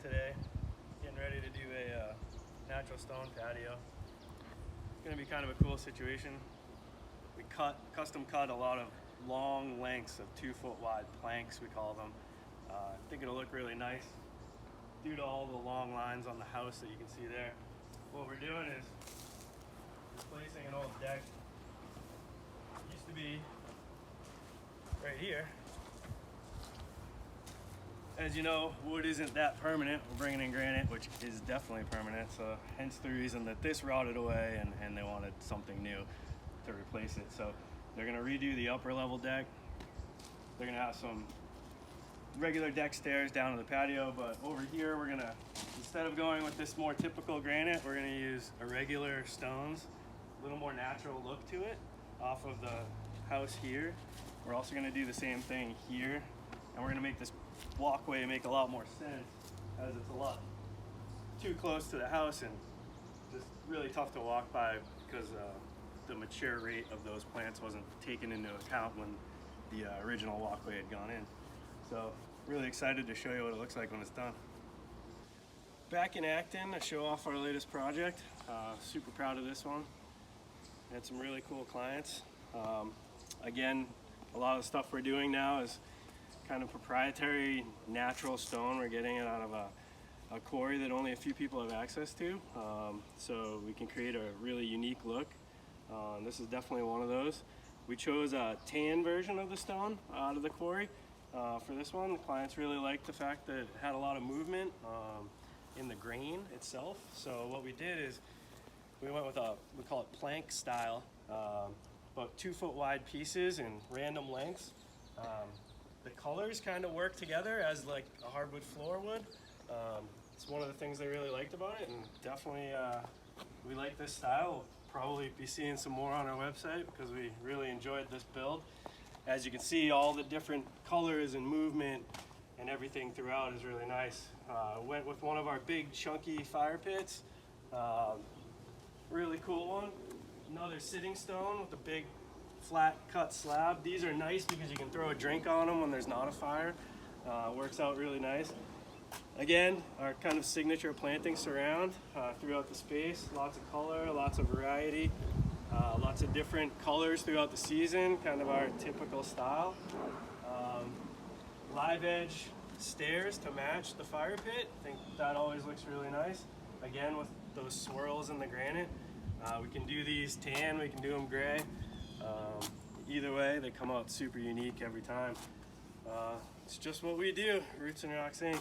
today, getting ready to do a natural stone patio. It's going to be kind of a cool situation. We custom cut a lot of long lengths of 2-foot wide planks, we call them. I think it'll look really nice due to all the long lines on the house that you can see there. What we're doing is replacing an old deck. It used to be right here. As you know, wood isn't that permanent. We're bringing in granite, which is definitely permanent, so hence the reason that this rotted away and they wanted something new to replace it. So they're gonna redo the upper level deck. They're gonna have some regular deck stairs down to the patio, but over here we're gonna, instead of going with this more typical granite, we're gonna use irregular stones, a little more natural look to it off of the house here. We're also gonna do the same thing here, and we're gonna make this walkway make a lot more sense, as it's a lot too close to the house and just really tough to walk by because the mature rate of those plants wasn't taken into account when the original walkway had gone in. So really excited to show you what it looks like when it's done. Back in Acton to show off our latest project. Super proud of this one. Had some really cool clients. Again, a lot of the stuff we're doing now is kind of proprietary natural stone. We're getting it out of a quarry that only a few people have access to, so we can create a really unique look. This is definitely one of those. We chose a tan version of the stone out of the quarry for this one. The clients really liked the fact that it had a lot of movement in the grain itself. So what we did is we went with we call it plank style, about 2-foot wide pieces in random lengths. The colors kind of work together as like a hardwood floor would. It's one of the things they really liked about it, and definitely we like this style. We'll probably be seeing some more on our website because we really enjoyed this build. As you can see, all the different colors and movement and everything throughout is really nice. Went with one of our big chunky fire pits. Really cool one. Another sitting stone with a big flat cut slab. These are nice because you can throw a drink on them when there's not a fire. Works out really nice. Again, our kind of signature planting surround throughout the space. Lots of color, lots of variety, lots of different colors throughout the season, kind of our typical style. Live edge stairs to match the fire pit. I think that always looks really nice. Again, with those swirls in the granite. We can do these tan, we can do them gray. Either way, they come out super unique every time. It's just what we do, Roots and Rocks Inc.